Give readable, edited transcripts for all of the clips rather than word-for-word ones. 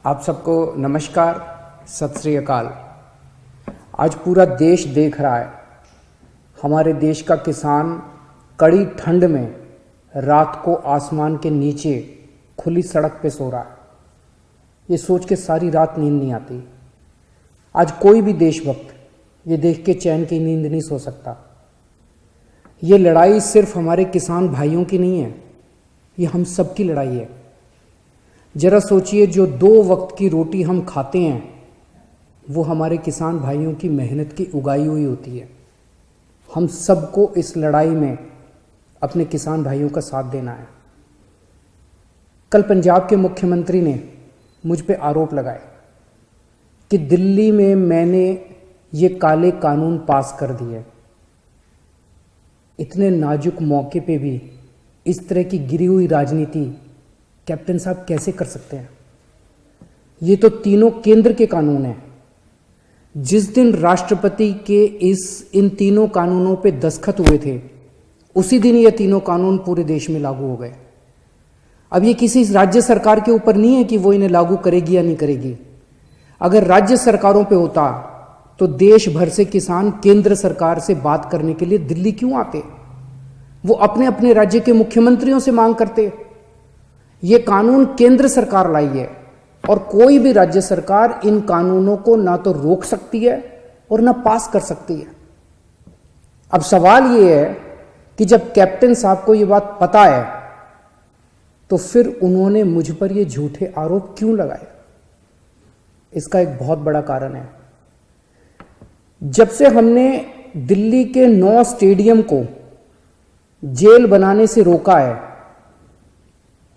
आप सबको नमस्कार, सत श्री अकाल। आज पूरा देश देख रहा है, हमारे देश का किसान कड़ी ठंड में रात को आसमान के नीचे खुली सड़क पे सो रहा है। ये सोच के सारी रात नींद नहीं आती। आज कोई भी देशभक्त ये देख के चैन की नींद नहीं सो सकता। ये लड़ाई सिर्फ हमारे किसान भाइयों की नहीं है, ये हम सब की लड़ाई है। जरा सोचिए, जो 2 वक्त की रोटी हम खाते हैं वो हमारे किसान भाइयों की मेहनत की उगाई हुई होती है। हम सबको इस लड़ाई में अपने किसान भाइयों का साथ देना है। कल पंजाब के मुख्यमंत्री ने मुझ पे आरोप लगाए कि दिल्ली में मैंने ये काले कानून पास कर दिए। इतने नाजुक मौके पे भी इस तरह की गिरी हुई राजनीति कैप्टन साहब कैसे कर सकते हैं? ये तो तीनों केंद्र के कानून हैं। जिस दिन राष्ट्रपति के इन तीनों कानूनों पे दस्तखत हुए थे, उसी दिन ये तीनों कानून पूरे देश में लागू हो गए। अब ये किसी राज्य सरकार के ऊपर नहीं है कि वो इन्हें लागू करेगी या नहीं करेगी। अगर राज्य सरकारों पे होता तो देश भर से किसान केंद्र सरकार से बात करने के लिए दिल्ली क्यों आते? वो अपने अपने राज्य के मुख्यमंत्रियों से मांग करते। ये कानून केंद्र सरकार लाई है और कोई भी राज्य सरकार इन कानूनों को ना तो रोक सकती है और ना पास कर सकती है। अब सवाल ये है कि जब कैप्टन साहब को ये बात पता है तो फिर उन्होंने मुझ पर ये झूठे आरोप क्यों लगाए? इसका एक बहुत बड़ा कारण है। जब से हमने दिल्ली के 9 स्टेडियम को जेल बनाने से रोका है,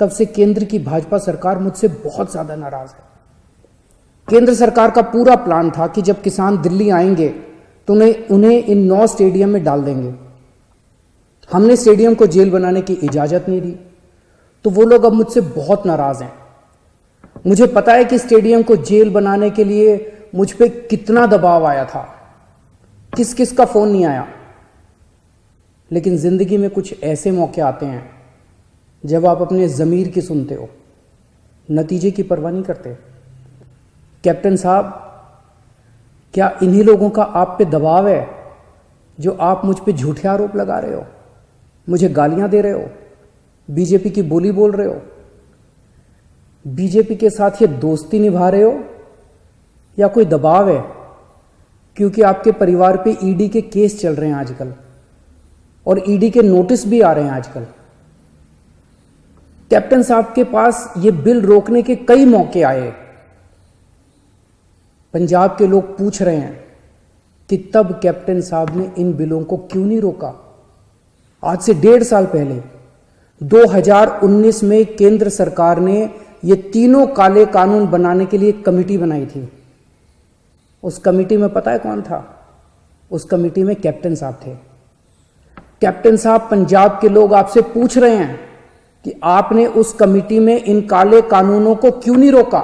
तब से केंद्र की भाजपा सरकार मुझसे बहुत ज्यादा नाराज है। केंद्र सरकार का पूरा प्लान था कि जब किसान दिल्ली आएंगे तो उन्हें इन 9 स्टेडियम में डाल देंगे। हमने स्टेडियम को जेल बनाने की इजाजत नहीं दी, तो वो लोग अब मुझसे बहुत नाराज हैं। मुझे पता है कि स्टेडियम को जेल बनाने के लिए मुझ पे कितना दबाव आया था, किस किस का फोन नहीं आया। लेकिन जिंदगी में कुछ ऐसे मौके आते हैं जब आप अपने ज़मीर की सुनते हो, नतीजे की परवाह नहीं करते। कैप्टन साहब, क्या इन्हीं लोगों का आप पे दबाव है जो आप मुझ पे झूठे आरोप लगा रहे हो, मुझे गालियां दे रहे हो, बीजेपी की बोली बोल रहे हो, बीजेपी के साथ ये दोस्ती निभा रहे हो, या कोई दबाव है क्योंकि आपके परिवार पे ईडी के केस चल रहे हैं आजकल और ईडी के नोटिस भी आ रहे हैं आजकल? कैप्टन साहब के पास ये बिल रोकने के कई मौके आए। पंजाब के लोग पूछ रहे हैं कि तब कैप्टन साहब ने इन बिलों को क्यों नहीं रोका? आज से 1.5 साल पहले 2019 में केंद्र सरकार ने ये तीनों काले कानून बनाने के लिए एक कमेटी बनाई थी। उस कमेटी में पता है कौन था? उस कमेटी में कैप्टन साहब थे। कैप्टन साहब, पंजाब के लोग आपसे पूछ रहे हैं कि आपने उस कमेटी में इन काले कानूनों को क्यों नहीं रोका?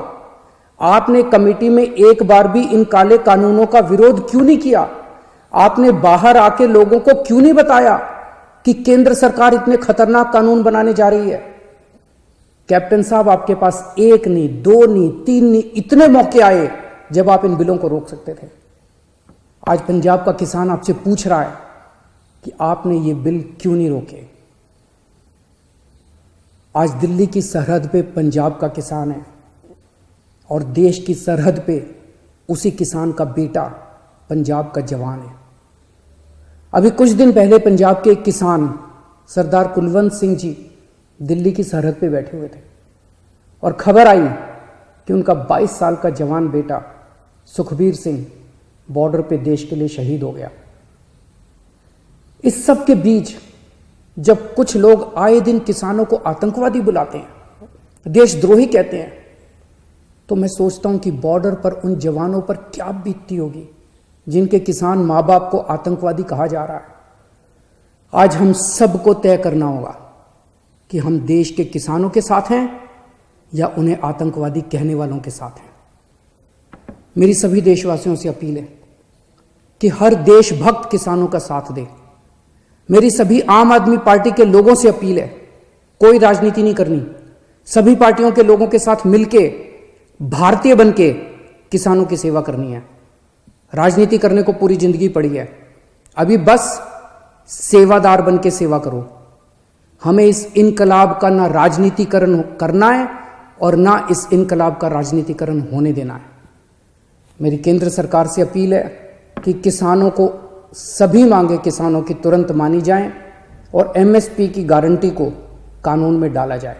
आपने कमेटी में एक बार भी इन काले कानूनों का विरोध क्यों नहीं किया? आपने बाहर आके लोगों को क्यों नहीं बताया कि केंद्र सरकार इतने खतरनाक कानून बनाने जा रही है? कैप्टन साहब, आपके पास 1 नहीं, 2 नहीं, 3 नहीं, इतने मौके आए जब आप इन बिलों को रोक सकते थे। आज पंजाब का किसान आपसे पूछ रहा है कि आपने ये बिल क्यों नहीं रोके। आज दिल्ली की सरहद पे पंजाब का किसान है और देश की सरहद पे उसी किसान का बेटा पंजाब का जवान है। अभी कुछ दिन पहले पंजाब के एक किसान सरदार कुलवंत सिंह जी दिल्ली की सरहद पे बैठे हुए थे और खबर आई कि उनका 22 साल का जवान बेटा सुखबीर सिंह बॉर्डर पे देश के लिए शहीद हो गया। इस सब के बीच जब कुछ लोग आए दिन किसानों को आतंकवादी बुलाते हैं, देशद्रोही कहते हैं, तो मैं सोचता हूं कि बॉर्डर पर उन जवानों पर क्या बीतती होगी जिनके किसान माँ बाप को आतंकवादी कहा जा रहा है। आज हम सबको तय करना होगा कि हम देश के किसानों के साथ हैं या उन्हें आतंकवादी कहने वालों के साथ हैं। मेरी सभी देशवासियों से अपील है कि हर देशभक्त किसानों का साथ दे। मेरी सभी आम आदमी पार्टी के लोगों से अपील है, कोई राजनीति नहीं करनी, सभी पार्टियों के लोगों के साथ मिलके भारतीय बन के किसानों की सेवा करनी है। राजनीति करने को पूरी जिंदगी पड़ी है, अभी बस सेवादार बन के सेवा करो। हमें इस इनकलाब का ना राजनीतिकरण करना है और ना इस इनकलाब का राजनीतिकरण होने देना है। मेरी केंद्र सरकार से अपील है कि किसानों को सभी मांगे किसानों की तुरंत मानी जाएं और एमएसपी की गारंटी को कानून में डाला जाए।